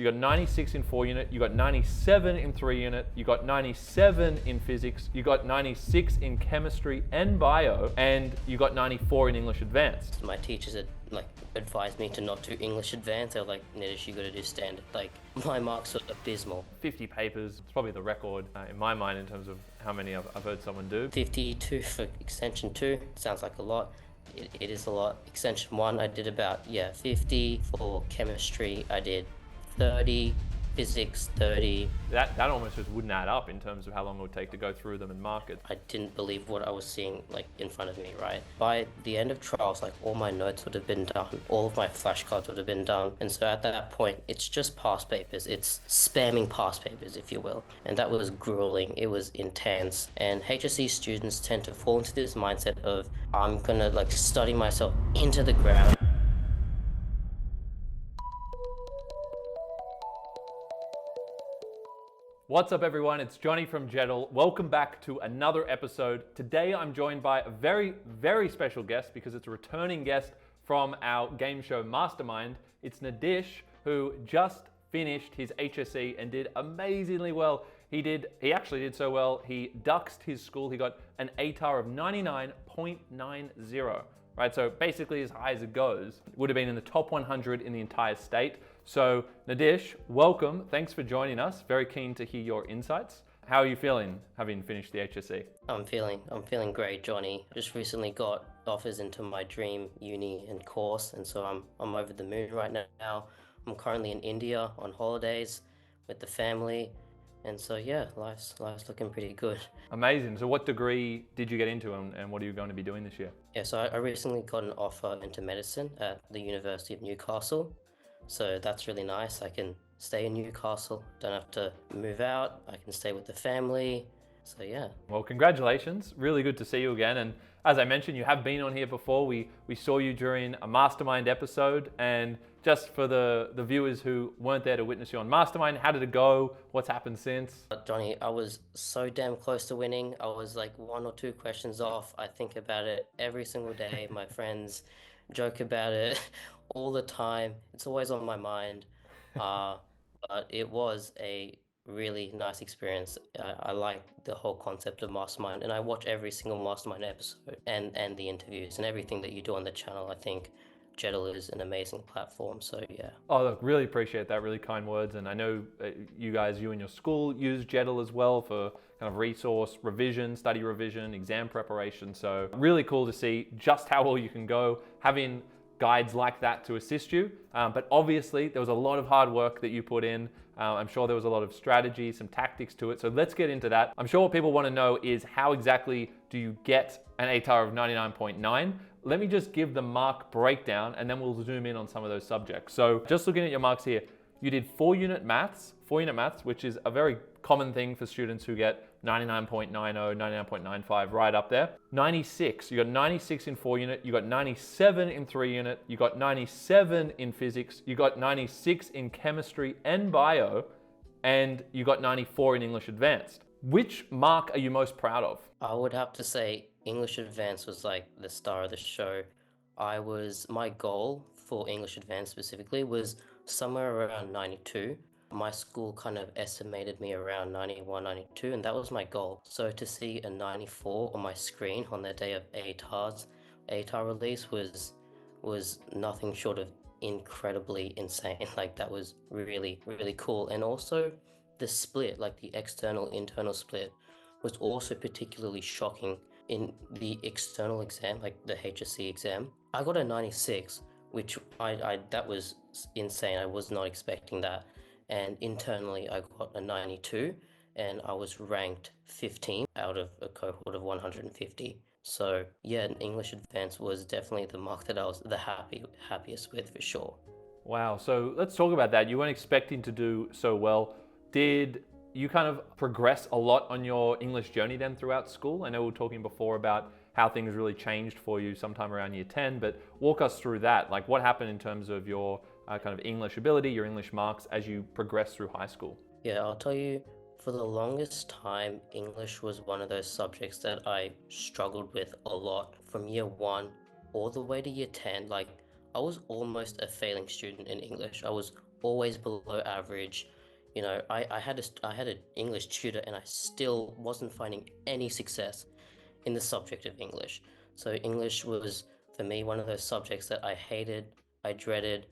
You got 96 in 4 unit, you got 97 in 3 unit, you got 97 in physics, you got 96 in chemistry and bio, and you got 94 in English advanced. My teachers had advised me to not do English advanced. They were like, Nidhish, you gotta do standard. My marks were abysmal. 50 papers, it's probably the record in my mind in terms of how many I've heard someone do. 52 for extension 2, sounds like a lot. It is a lot. Extension 1, I did about, 50. For chemistry, I did 30. Physics 30. That almost just wouldn't add up in terms of how long it would take to go through them and mark it. I didn't believe what I was seeing in front of me, right? By the end of trials, all my notes would have been done, all of my flashcards would have been done, and so at that point it's just past papers. It's spamming past papers, if you will, and that was grueling. It was intense, and HSC students tend to fall into this mindset of I'm gonna study myself into the ground. What's up everyone, it's Johnny from Jettle. Welcome back to another episode. Today I'm joined by a very, very special guest because it's a returning guest from our game show Mastermind. It's Nidhish, who just finished his HSC and did amazingly well. He actually did so well, he duxed his school. He got an ATAR of 99.90. Right, so basically as high as it goes. Would have been in the top 100 in the entire state. So Nidhish, welcome. Thanks for joining us. Very keen to hear your insights. How are you feeling having finished the HSC? I'm feeling great, Johnny. Just recently got offers into my dream uni and course, and so I'm over the moon right now. I'm currently in India on holidays with the family. And so yeah, life's looking pretty good. Amazing. So what degree did you get into and what are you going to be doing this year? Yeah, so I recently got an offer into medicine at the University of Newcastle. So that's really nice. I can stay in Newcastle, don't have to move out. I can stay with the family. So yeah. Well, congratulations. Really good to see you again. And as I mentioned, you have been on here before. We saw you during a Mastermind episode. And just for the viewers who weren't there to witness you on Mastermind, how did it go? What's happened since? Johnny, I was so damn close to winning. I was like 1 or 2 questions off. I think about it every single day. My friends joke about it all the time. It's always on my mind. But it was a really nice experience. I like the whole concept of Mastermind, and I watch every single Mastermind episode and the interviews and everything that you do on the channel. I think Jettle is an amazing platform, so yeah. Oh, look, really appreciate that, really kind words. And I know you and your school use Jettle as well for kind of resource revision, study revision, exam preparation. So really cool to see just how well you can go having guides like that to assist you. But obviously there was a lot of hard work that you put in. I'm sure there was a lot of strategy, some tactics to it. So let's get into that. I'm sure what people want to know is how exactly do you get an ATAR of 99.9? Let me just give the mark breakdown and then we'll zoom in on some of those subjects. So just looking at your marks here, you did 4-unit maths, which is a very common thing for students who get 99.90, 99.95 right up there. 96, you got 96 in 4-unit, you got 97 in 3-unit, you got 97 in physics, you got 96 in chemistry and bio, and you got 94 in English advanced. Which mark are you most proud of? I would have to say English Advanced was like the star of the show. My goal for English Advanced specifically was somewhere around 92. My school kind of estimated me around 91, 92, and that was my goal. So to see a 94 on my screen on the day of ATAR release was nothing short of incredibly insane. That was really, really cool. And also the split, the external-internal split, was also particularly shocking. In the external exam, the HSC exam, I got a 96, which that was insane. I was not expecting that. And internally, I got a 92, and I was ranked 15 out of a cohort of 150. So yeah, English Advanced was definitely the mark that I was the happiest with, for sure. Wow, so let's talk about that. You weren't expecting to do so well. Did you kind of progress a lot on your English journey then throughout school? I know we were talking before about how things really changed for you sometime around year 10, but walk us through that. What happened in terms of your kind of English ability, your English marks as you progressed through high school? Yeah, I'll tell you, for the longest time, English was one of those subjects that I struggled with a lot. From year 1 all the way to year 10, I was almost a failing student in English. I was always below average. I had an English tutor, and I still wasn't finding any success in the subject of English. So English was for me one of those subjects that I hated, I dreaded.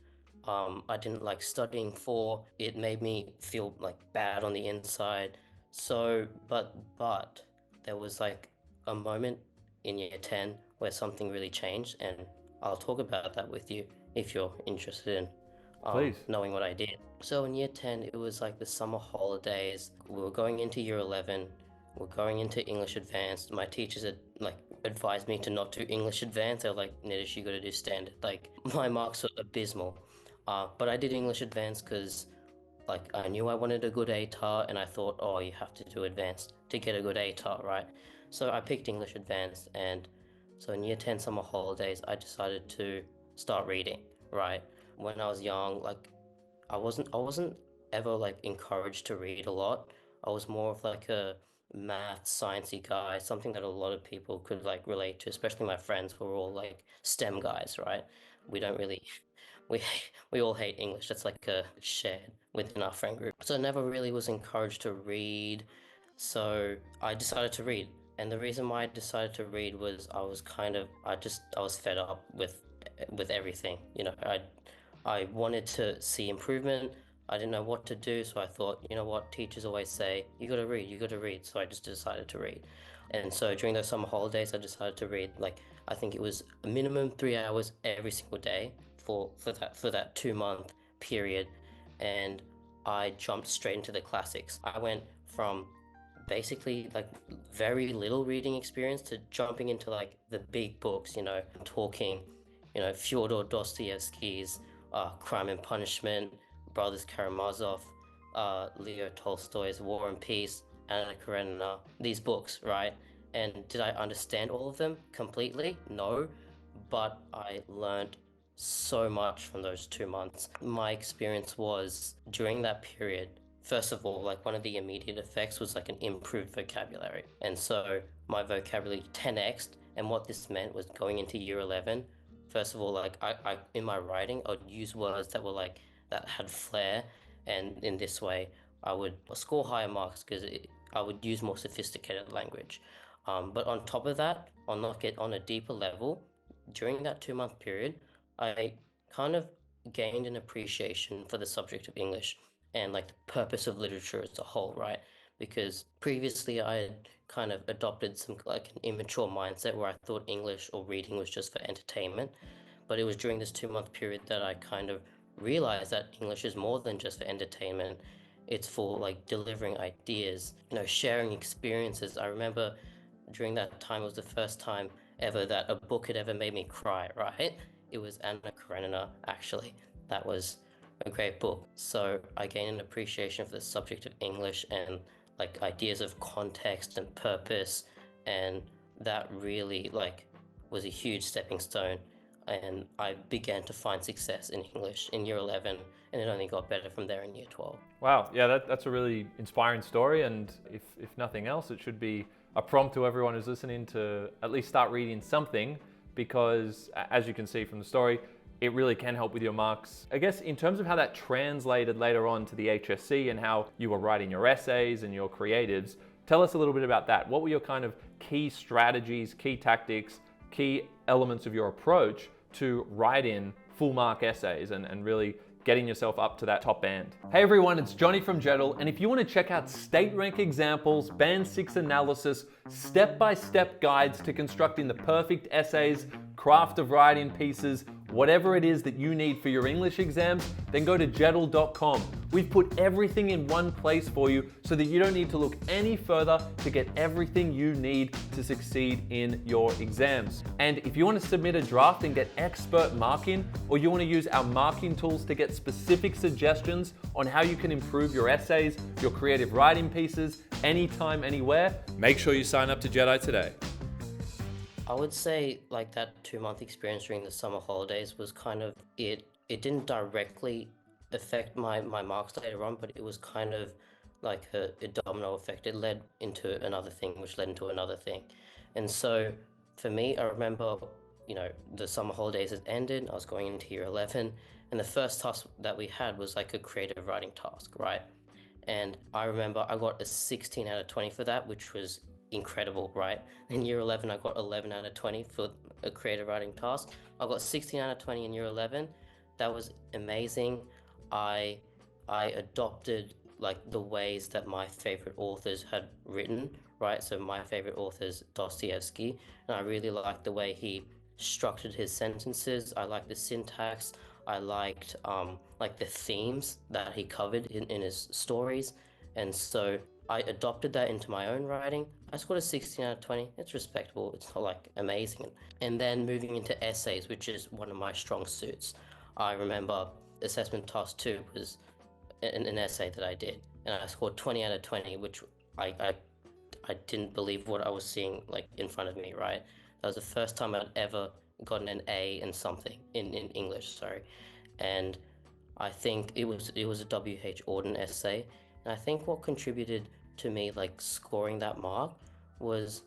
I didn't like studying for. It made me feel like bad on the inside. So, but there was like a moment in year 10 where something really changed, and I'll talk about that with you if you're interested in Please. knowing what I did. So in year 10, it was like the summer holidays. We were going into year 11. We're going into English Advanced. My teachers had like advised me to not do English Advanced. They were like, Nidhish, you got to do Standard. Like my marks were abysmal. But I did English Advanced because like I knew I wanted a good ATAR, and I thought, oh, you have to do Advanced to get a good ATAR, right? So I picked English Advanced, and so in year 10 summer holidays, I decided to start reading, right? When I was young, like I wasn't ever like encouraged to read a lot. I was more of like a math sciencey guy, something that a lot of people could like relate to, especially my friends who are all like STEM guys, right? We don't really we we all hate English. That's like a shared within our friend group. So I never really was encouraged to read. So I decided to read. And the reason why I decided to read was I was fed up with everything. I wanted to see improvement. I didn't know what to do, so I thought, you know what, teachers always say, you gotta read, you gotta read. So I just decided to read. And so during those summer holidays, I decided to read like I think it was a minimum 3 hours every single day for that 2 month period. And I jumped straight into the classics. I went from basically like very little reading experience to jumping into like the big books, talking, Fyodor Dostoevsky's Crime and Punishment, Brothers Karamazov, Leo Tolstoy's War and Peace, Anna Karenina, these books, right? And did I understand all of them completely? No, but I learned so much from those 2 months. My experience was during that period, first of all, like one of the immediate effects was like an improved vocabulary. And so my vocabulary 10x'd. And what this meant was going into year 11, first of all, like I in my writing, I would use words that were like, that had flair. And in this way, I would score higher marks because I would use more sophisticated language. But on top of that, on a deeper level, during that 2 month period, I kind of gained an appreciation for the subject of English and like the purpose of literature as a whole, right? Because previously I had kind of adopted some like an immature mindset where I thought English or reading was just for entertainment. But it was during this 2 month period that I kind of realized that English is more than just for entertainment. It's for like delivering ideas, sharing experiences. I remember during that time, it was the first time ever that a book had ever made me cry, right? It was Anna Karenina, actually. That was a great book. So I gained an appreciation for the subject of English and like ideas of context and purpose, and that really like was a huge stepping stone. And I began to find success in English in year 11, and it only got better from there in year 12. Wow, yeah, that's a really inspiring story, and if nothing else, it should be a prompt to everyone who's listening to at least start reading something, because as you can see from the story, it really can help with your marks. I guess in terms of how that translated later on to the HSC and how you were writing your essays and your creatives, tell us a little bit about that. What were your kind of key strategies, key tactics, key elements of your approach to write in full mark essays and really getting yourself up to that top band? Hey everyone, it's Johnny from Jettle, and if you want to check out state rank examples, band 6 analysis, step-by-step guides to constructing the perfect essays, craft of writing pieces, whatever it is that you need for your English exams, then go to jettle.com. We've put everything in one place for you so that you don't need to look any further to get everything you need to succeed in your exams. And if you want to submit a draft and get expert marking, or you want to use our marking tools to get specific suggestions on how you can improve your essays, your creative writing pieces, anytime, anywhere, make sure you sign up to Jedi today. I would say like that 2 month experience during the summer holidays was kind of it. It didn't directly affect my marks later on, but it was kind of like a domino effect. It led into another thing, which led into another thing. And so for me, I remember, the summer holidays had ended. I was going into year 11, And the first task that we had was like a creative writing task, right? And I remember I got a 16 out of 20 for that, which was incredible, right? In year 11, I got 11 out of 20 for a creative writing task. I got 16 out of 20 in year 11. That was amazing. I I adopted like the ways that my favorite authors had written, right? So my favorite author is Dostoevsky, and I really liked the way he structured his sentences. I liked the syntax. I liked like the themes that he covered in his stories, and so I adopted that into my own writing. I scored a 16 out of 20. It's respectable. It's not like amazing. And then moving into essays, which is one of my strong suits. I remember assessment task two was an essay that I did, and I scored 20 out of 20, which I, I I didn't believe what I was seeing like in front of me, right? That was the first time I'd ever gotten an A in something in English, sorry. And I think it was a W.H. Auden essay. And I think what contributed to me like scoring that mark was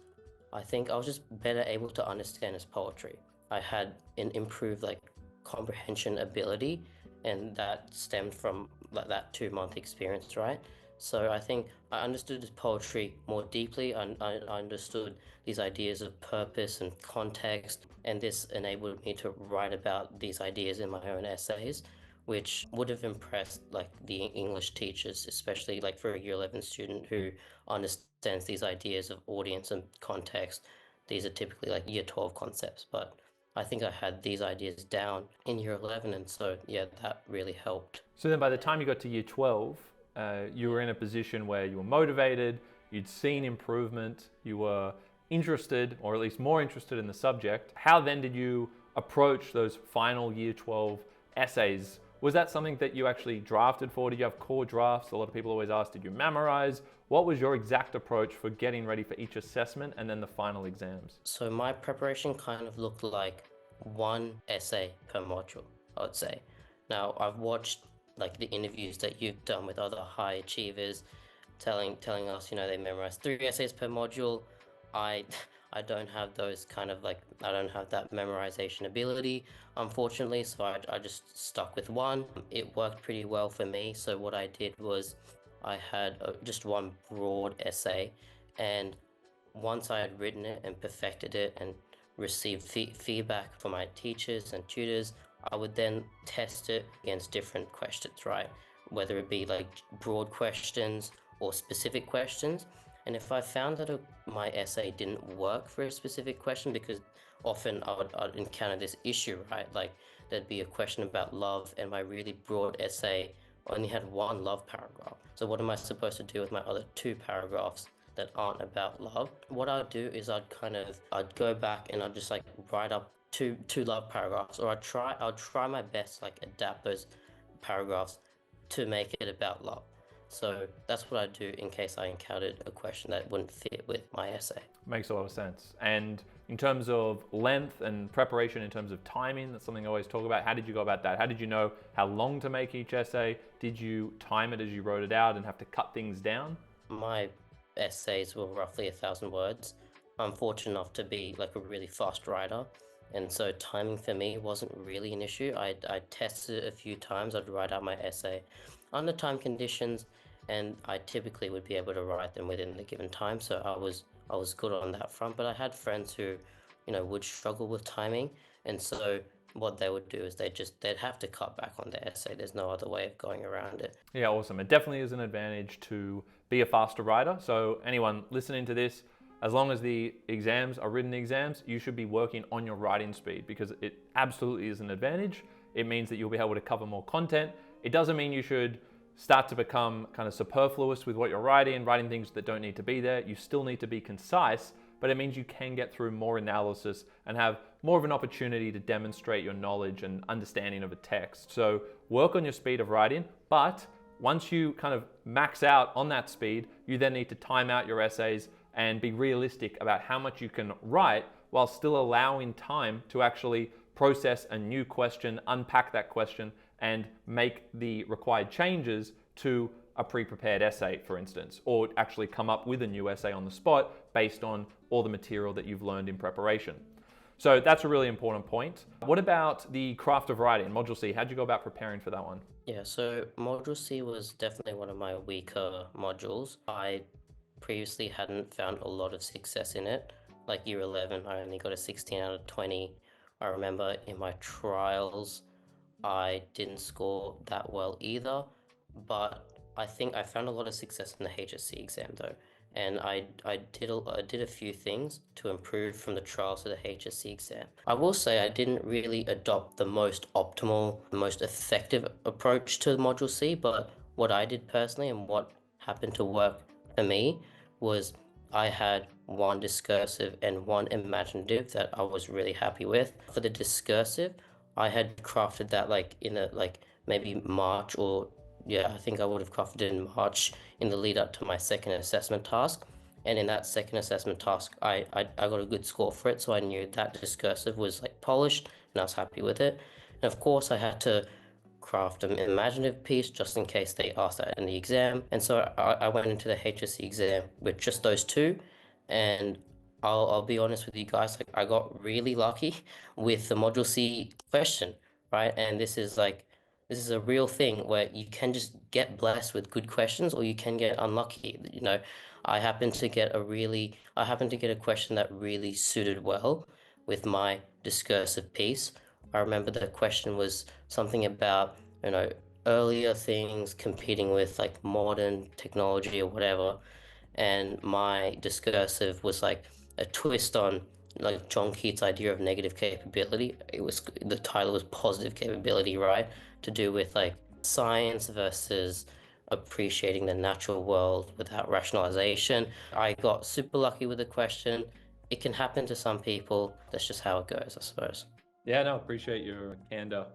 I think I was just better able to understand his poetry. I had an improved like comprehension ability, and that stemmed from like that 2 month experience, right? So I think I understood his poetry more deeply. I understood these ideas of purpose and context, and this enabled me to write about these ideas in my own essays, which would have impressed like the English teachers, especially like for a year 11 student who understands these ideas of audience and context. These are typically like year 12 concepts, but I think I had these ideas down in year 11, and so yeah, that really helped. So then by the time you got to year 12, you were in a position where you were motivated, you'd seen improvement, you were interested, or at least more interested in the subject. How then did you approach those final year 12 essays? Was that something that you actually drafted for? Did you have core drafts? A lot of people always ask, did you memorize? What was your exact approach for getting ready for each assessment and then the final exams? So my preparation kind of looked like one essay per module, I would say. Now, I've watched like the interviews that you've done with other high achievers telling us, they memorize 3 essays per module. I I don't have those kind of like I don't have that memorization ability, unfortunately, so I just stuck with one. It worked pretty well for me. So what I did was I had just one broad essay, and once I had written it and perfected it and received feedback from my teachers and tutors, I would then test it against different questions, right? Whether it be like broad questions or specific questions. And if I found that my essay didn't work for a specific question, because often I'd encounter this issue, right? Like there'd be a question about love, and my really broad essay only had one love paragraph. So what am I supposed to do with my other 2 paragraphs that aren't about love? What I'd do is I'd go back and I'd just like write up two love paragraphs, or I'll try my best to like adapt those paragraphs to make it about love. So that's what I do in case I encountered a question that wouldn't fit with my essay. Makes a lot of sense. And in terms of length and preparation, in terms of timing, that's something I always talk about. How did you go about that? How did you know how long to make each essay? Did you time it as you wrote it out and have to cut things down? My essays were roughly 1,000 words. I'm fortunate enough to be like a really fast writer, and so timing for me wasn't really an issue. I tested it a few times. I'd write out my essay under time conditions, and I typically would be able to write them within the given time. So I was good on that front. But I had friends who, would struggle with timing, and so what they would do is they'd have to cut back on their essay. There's no other way of going around it. Yeah, awesome. It definitely is an advantage to be a faster writer. So anyone listening to this, as long as the exams are written exams, you should be working on your writing speed, because it absolutely is an advantage. It means that you'll be able to cover more content. It doesn't mean you should start to become kind of superfluous with what you're writing and writing things that don't need to be there. You still need to be concise, but it means you can get through more analysis and have more of an opportunity to demonstrate your knowledge and understanding of a text. So work on your speed of writing, but once you kind of max out on that speed, you then need to time out your essays and be realistic about how much you can write while still allowing time to actually process a new question, unpack that question, and make the required changes to a pre-prepared essay, for instance, or actually come up with a new essay on the spot based on all the material that you've learned in preparation. So that's a really important point. What about the craft of writing, Module C? How'd you go about preparing for that one? Yeah, so Module C was definitely one of my weaker modules. I previously hadn't found a lot of success in it. Like year 11, I only got a 16 out of 20. I remember in my trials, I didn't score that well either, but I think I found a lot of success in the HSC exam though. And I did a few things to improve from the trials to the HSC exam. I will say I didn't really adopt the most optimal, most effective approach to Module C, but what I did personally and what happened to work for me was I had one discursive and one imaginative that I was really happy with. For the discursive, I had crafted that like in a like maybe March or yeah, I think I would have crafted it in March in the lead up to my second assessment task. And in that second assessment task, I got a good score for it, so I knew that discursive was like polished and I was happy with it. And of course, I had to craft an imaginative piece just in case they asked that in the exam. And so I went into the HSC exam with just those two. And I'll be honest with you guys, like I got really lucky with the Module C question, right? And this is a real thing where you can just get blessed with good questions or you can get unlucky. You know, I happened to get a question that really suited well with my discursive piece. I remember the question was something about, you know, earlier things competing with like modern technology or whatever. And my discursive was like a twist on like John Keats' idea of negative capability. The title was positive capability, right? To do with like science versus appreciating the natural world without rationalization. I got super lucky with the question. It can happen to some people. That's just how it goes, I suppose. Yeah, no, appreciate your candor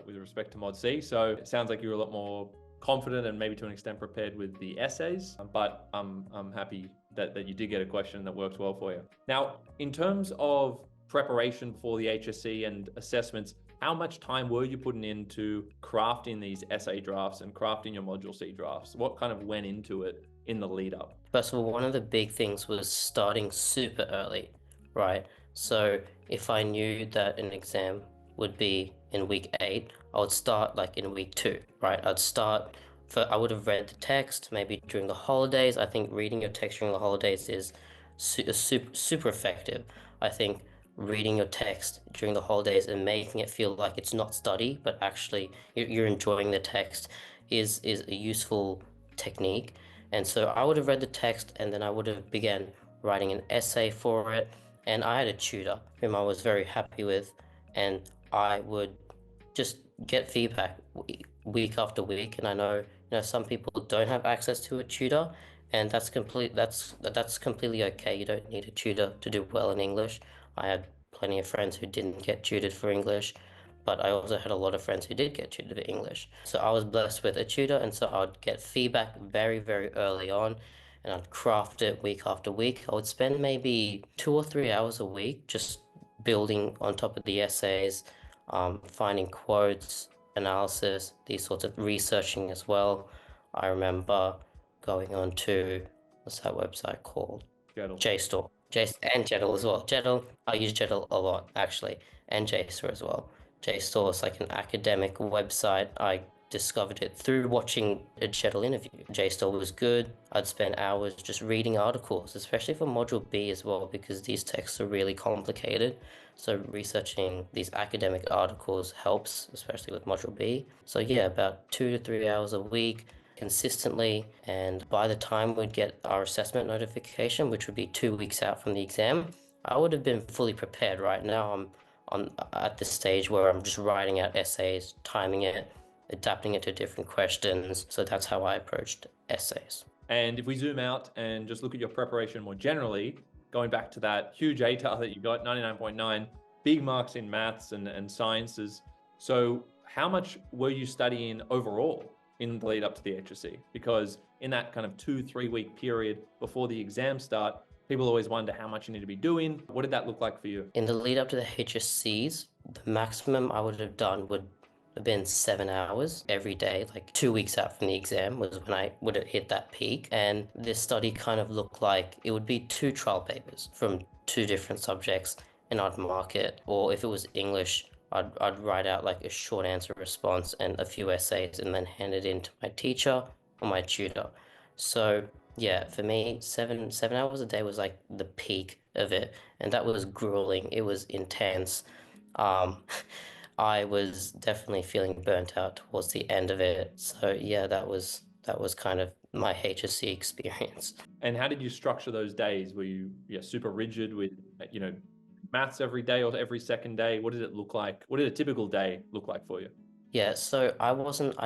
with respect to Mod C. So it sounds like you're a lot more confident and maybe to an extent prepared with the essays, but I'm happy that you did get a question that worked well for you. Now, in terms of preparation for the HSC and assessments, how much time were you putting into crafting these essay drafts and crafting your Module C drafts? What kind of went into it in the lead up? First of all, one of the big things was starting super early, right? So if I knew that an exam would be in week 8, I would start like in week 2, right? I would have read the text maybe during the holidays. I think reading your text during the holidays is super effective. I think reading your text during the holidays and making it feel like it's not study, but actually you're enjoying the text is a useful technique. And so I would have read the text and then I would have began writing an essay for it. And I had a tutor whom I was very happy with, and I would just get feedback week after week. And I know, some people don't have access to a tutor, and that's completely okay. You don't need a tutor to do well in English. I had plenty of friends who didn't get tutored for English, but I also had a lot of friends who did get tutored for English. So I was blessed with a tutor, and so I would get feedback very, very early on, and I'd craft it week after week. I would spend maybe 2 or 3 hours a week just building on top of the essays, finding quotes, analysis, these sorts of researching as well. I remember going on to, what's that website called? Gettle. JSTOR. And Jettle as well. Jettle, I use Jettle a lot actually, and JSTOR as well. JSTOR is like an academic website. I discovered it through watching a Jettle interview. JSTOR was good. I'd spend hours just reading articles, especially for Module B as well, because these texts are really complicated. So researching these academic articles helps, especially with Module B. So yeah, about 2 to 3 hours a week consistently, and by the time we'd get our assessment notification, which would be 2 weeks out from the exam, I would have been fully prepared. Right now I'm at the stage where I'm just writing out essays, timing it, adapting it to different questions. So that's how I approached essays. And if we zoom out and just look at your preparation more generally, going back to that huge ATAR that you got, 99.9, big marks in maths and sciences. So how much were you studying overall in the lead up to the HSC? Because in that kind of 2-3 week period before the exams start, people always wonder how much you need to be doing. What did that look like for you? In the lead up to the HSCs, the maximum I would have done would have been 7 hours every day, like 2 weeks out from the exam was when I would have hit that peak. And this study kind of looked like it would be 2 trial papers from 2 different subjects. and I'd mark it. Or if it was English, I'd write out like a short answer response and a few essays and then hand it in to my teacher or my tutor. So yeah, for me, seven hours a day was like the peak of it, and that was grueling. It was intense. Um, I was definitely feeling burnt out towards the end of it. So yeah, that was kind of my HSC experience. And how did you structure those days? Were you super rigid with, maths every day or every second day? What did it look like? What did a typical day look like for you? Yeah, so I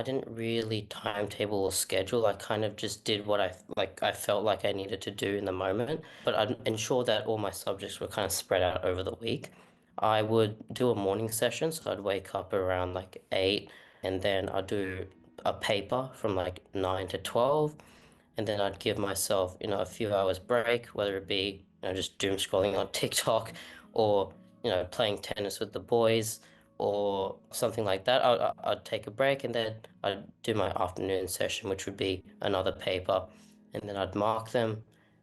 didn't really timetable or schedule. I kind of just did what I felt like I needed to do in the moment, but I'd ensure that all my subjects were kind of spread out over the week. I would do a morning session, so I'd wake up around like 8, and then I'd do a paper from like 9 to 12, and then I'd give myself, a few hours break, whether it be, just doom scrolling on TikTok or, playing tennis with the boys or something like that. I'd take a break and then I'd do my afternoon session, which would be another paper, and then I'd mark them,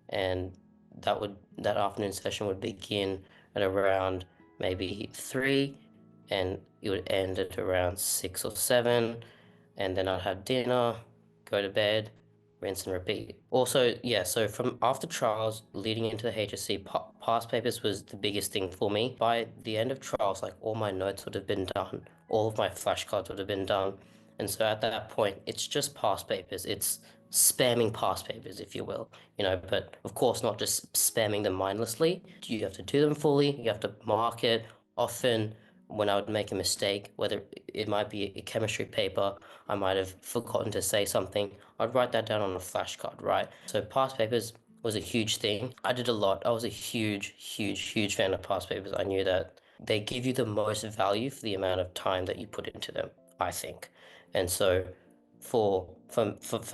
and that afternoon session would begin at around maybe 3, and it would end at around 6 or 7, and then I'd have dinner, go to bed, rinse and repeat. Also, yeah, so from after trials leading into the HSC, past papers was the biggest thing for me. By the end of trials, like all my notes would have been done, all of my flashcards would have been done. And so at that point, it's just past papers. It's spamming past papers, if you will, but of course, not just spamming them mindlessly. You have to do them fully, you have to mark it. Often, when I would make a mistake, whether it might be a chemistry paper, I might have forgotten to say something, I'd write that down on a flashcard, right? So past papers was a huge thing. I did a lot. I was a huge, huge, huge fan of past papers. I knew that they give you the most value for the amount of time that you put into them, I think. And so for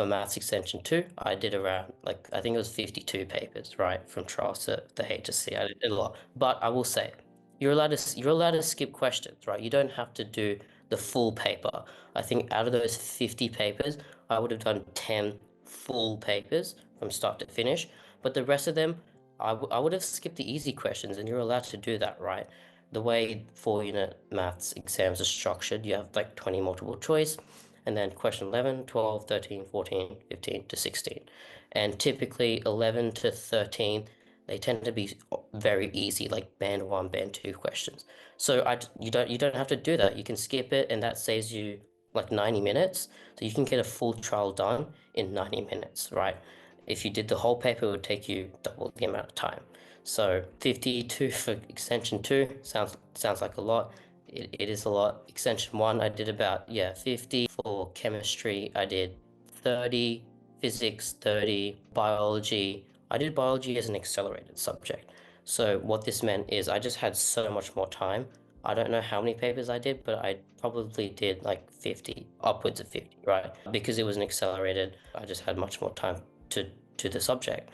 Maths Extension 2, I did around, like, I think it was 52 papers, right? From trials to the HSC. I did a lot. But I will say, you're allowed to skip questions, right? You don't have to do the full paper. I think out of those 50 papers, I would have done 10 full papers from start to finish, but the rest of them, I would have skipped the easy questions, and you're allowed to do that, right? The way 4-unit maths exams are structured, you have like 20 multiple choice, and then question 11, 12, 13, 14, 15 to 16. And typically 11 to 13, they tend to be very easy, like band 1, band 2 questions. So you don't have to do that. You can skip it, and that saves you like 90 minutes. So you can get a full trial done in 90 minutes, right? If you did the whole paper, it would take you double the amount of time. So 52 for extension 2 sounds like a lot. It is a lot. Extension 1, I did about, 50. For chemistry, I did 30. Physics, 30. Biology, I did biology as an accelerated subject. So what this meant is I just had so much more time. I don't know how many papers I did, but I probably did like 50, upwards of 50, right? Because it was an accelerated, I just had much more time to the subject.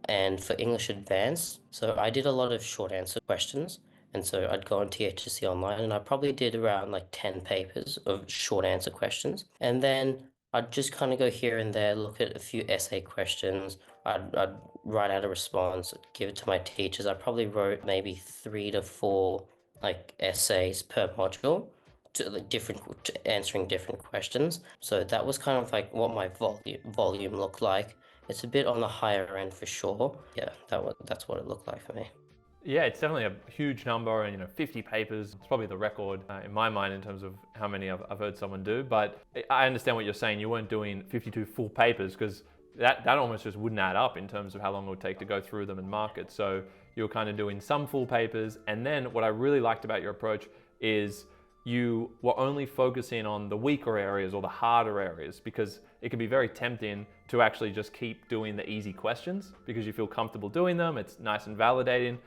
And for English Advanced, so I did a lot of short answer questions. And so I'd go on THSC online, and I probably did around like 10 papers of short answer questions. And then I'd just kind of go here and there, look at a few essay questions. I'd write out a response, give it to my teachers. I probably wrote maybe 3 to 4 like essays per module to like to answering different questions. So that was kind of like what my volume looked like. It's a bit on the higher end for sure. Yeah, that's what it looked like for me. Yeah, it's definitely a huge number, and 50 papers. It's probably the record in my mind in terms of how many I've heard someone do. But I understand what you're saying. You weren't doing 52 full papers, because that almost just wouldn't add up in terms of how long it would take to go through them and mark it. So you were kind of doing some full papers, and then what I really liked about your approach is you were only focusing on the weaker areas or the harder areas, because it can be very tempting to actually just keep doing the easy questions because you feel comfortable doing them. It's nice and validating.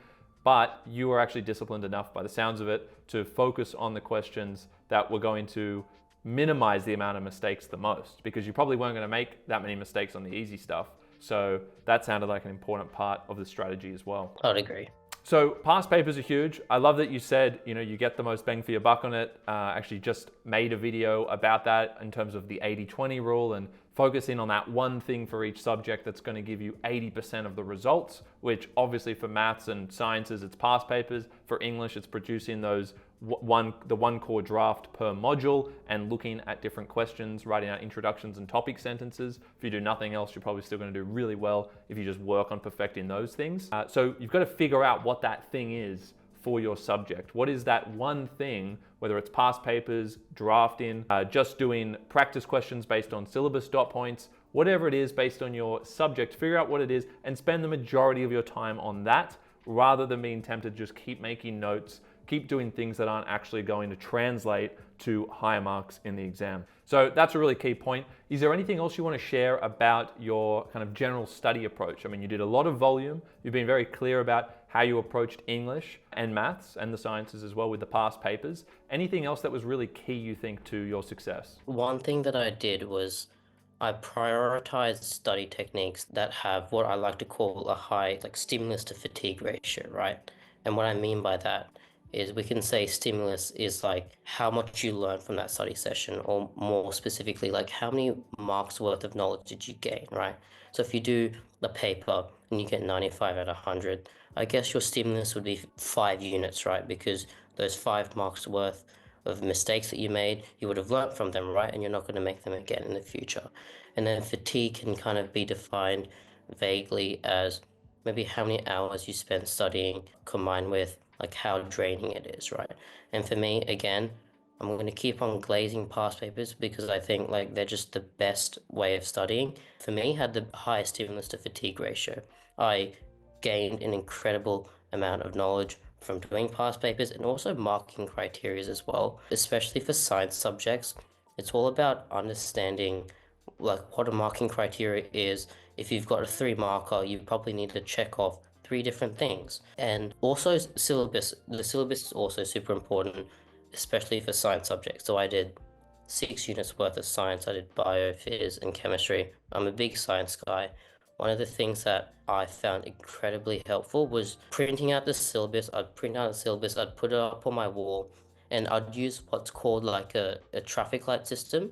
But you were actually disciplined enough, by the sounds of it, to focus on the questions that were going to minimize the amount of mistakes the most, because you probably weren't going to make that many mistakes on the easy stuff. So that sounded like an important part of the strategy as well. I'd agree. So past papers are huge. I love that you said, you get the most bang for your buck on it. Actually just made a video about that in terms of the 80-20 rule and focus in on that one thing for each subject that's going to give you 80% of the results, which obviously for maths and sciences, it's past papers. For English, it's producing the one core draft per module and looking at different questions, writing out introductions and topic sentences. If you do nothing else, you're probably still going to do really well if you just work on perfecting those things. So you've got to figure out what that thing is for your subject. What is that one thing, whether it's past papers, drafting, just doing practice questions based on syllabus dot points, whatever it is based on your subject, figure out what it is and spend the majority of your time on that rather than being tempted to just keep making notes, keep doing things that aren't actually going to translate to higher marks in the exam. So that's a really key point. Is there anything else you want to share about your kind of general study approach? I mean, you did a lot of volume. You've been very clear about how you approached English and maths and the sciences as well with the past papers. Anything else that was really key, you think, to your success? One thing that I did was I prioritized study techniques that have what I like to call a high like stimulus to fatigue ratio, right? And what I mean by that is we can say stimulus is like how much you learn from that study session, or more specifically, like how many marks worth of knowledge did you gain, right? So if you do a paper and you get 95 out of 100, I guess your stimulus would be 5 units, right? Because those 5 marks worth of mistakes that you made, you would have learned from them, right? And you're not going to make them again in the future. And then fatigue can kind of be defined vaguely as maybe how many hours you spend studying combined with like how draining it is, right? And for me, again, I'm going to keep on glazing past papers because I think like they're just the best way of studying. For me, had the highest stimulus to fatigue ratio. I gained an incredible amount of knowledge from doing past papers and also marking criteria as well, especially for science subjects. It's all about understanding like what a marking criteria is. If you've got a 3 marker, you probably need to check off 3 different things. And also syllabus, the syllabus is also super important, especially for science subjects. So I did 6 units worth of science. I did bio, phys, and chemistry. I'm a big science guy. One of the things that I found incredibly helpful was printing out the syllabus. I'd print out the syllabus, I'd put it up on my wall, and I'd use what's called like a traffic light system.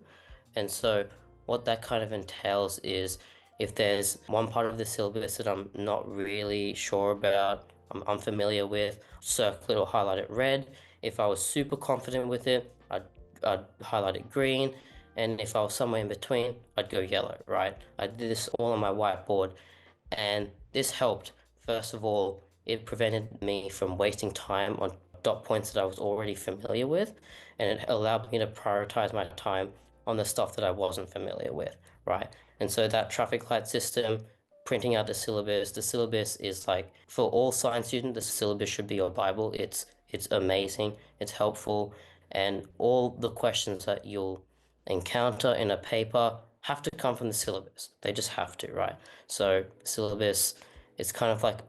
And so what that kind of entails is if there's one part of the syllabus that I'm not really sure about, I'm unfamiliar with, circle it or highlight it red. If I was super confident with it, I'd highlight it green. And if I was somewhere in between, I'd go yellow, right? I did this all on my whiteboard, and this helped. First of all, it prevented me from wasting time on dot points that I was already familiar with, and it allowed me to prioritize my time on the stuff that I wasn't familiar with, right? And so that traffic light system, printing out the syllabus is like for all science students, the syllabus should be your Bible. It's amazing, it's helpful, and all the questions that you'll encounter in a paper have to come from the syllabus. They just have to, right? So syllabus is kind of like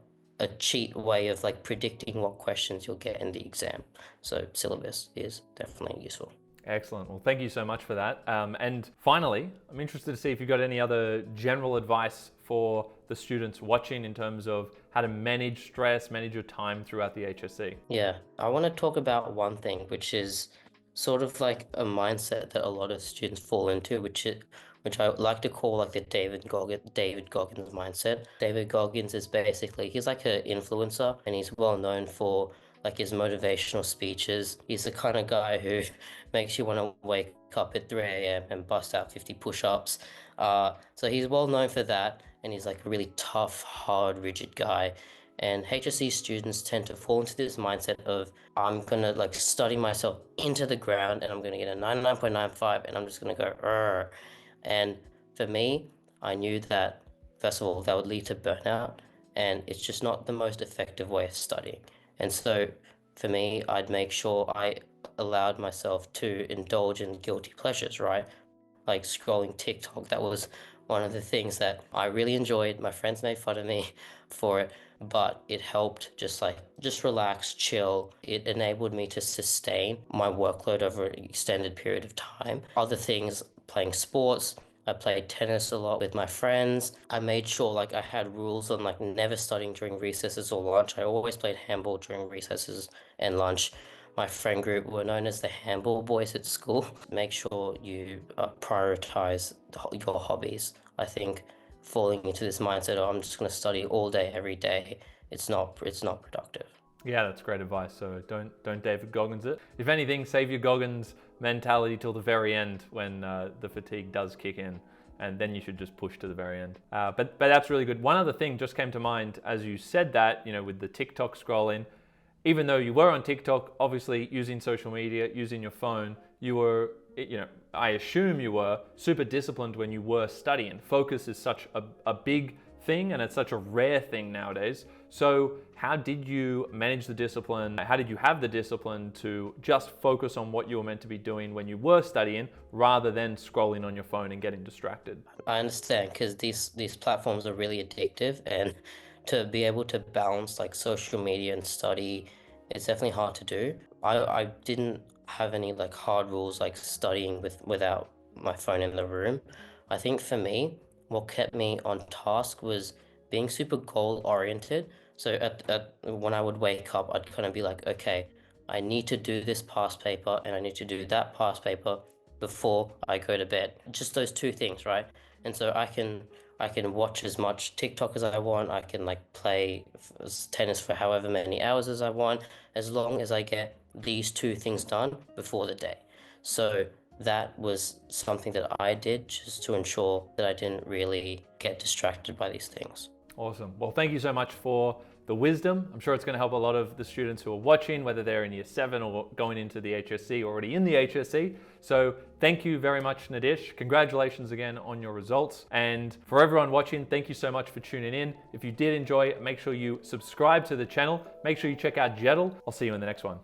a cheat way of like predicting what questions you'll get in the exam. So syllabus is definitely useful. Excellent. Well, thank you so much for that. And finally, I'm interested to see if you've got any other general advice for the students watching in terms of how to manage stress, manage your time throughout the HSC. Yeah, I want to talk about one thing, which is sort of like a mindset that a lot of students fall into, which I like to call like the David Goggins mindset. David Goggins is basically he's like an influencer, and he's well known for like his motivational speeches. He's the kind of guy who makes you want to wake up at 3 a.m. and bust out 50 push-ups. So he's well known for that, and he's like a really tough, hard, rigid guy. And HSC students tend to fall into this mindset of I'm gonna like study myself into the ground, and I'm gonna get a 99.95, and I'm just gonna go Rrr. And for me, I knew that first of all that would lead to burnout, and it's just not the most effective way of studying. And so for me, I'd make sure I allowed myself to indulge in guilty pleasures, right? Like scrolling TikTok. That was one of the things that I really enjoyed. My friends made fun of me for it, but it helped just relax, chill. It enabled me to sustain my workload over an extended period of time. Other things, playing sports. I played tennis a lot with my friends. I made sure like I had rules on like never studying during recesses or lunch. I always played handball during recesses and lunch. my friend group were known as the handball boys at school. Make sure you prioritize your hobbies. I think falling into this mindset of I'm just going to study all day, every day, it's not productive. Yeah, that's great advice. So don't David Goggins it. If anything, save your Goggins mentality till the very end when the fatigue does kick in, and then you should just push to the very end. But that's really good. One other thing just came to mind as you said that, with the TikTok scrolling. Even though you were on TikTok, obviously using social media, using your phone, you were, I assume you were super disciplined when you were studying. Focus is such a big thing, and it's such a rare thing nowadays. So how did you manage the discipline? How did you have the discipline to just focus on what you were meant to be doing when you were studying rather than scrolling on your phone and getting distracted? I understand because these platforms are really addictive, and to be able to balance like social media and study, it's definitely hard to do. I didn't have any like hard rules like studying without my phone in the room. I think for me, what kept me on task was being super goal oriented. So at when I would wake up, I'd kind of be like, okay, I need to do this past paper and I need to do that past paper before I go to bed. Just those two things, right? And so I can watch as much TikTok as I want. I can like play tennis for however many hours as I want, as long as I get these two things done before the day. So that was something that I did just to ensure that I didn't really get distracted by these things. Awesome. Well, thank you so much for the wisdom. I'm sure it's going to help a lot of the students who are watching, whether they're in year 7 or going into the HSC, already in the HSC. So thank you very much, Nidhish. Congratulations again on your results. And for everyone watching, thank you so much for tuning in. If you did enjoy, make sure you subscribe to the channel. Make sure you check out Jettle. I'll see you in the next one.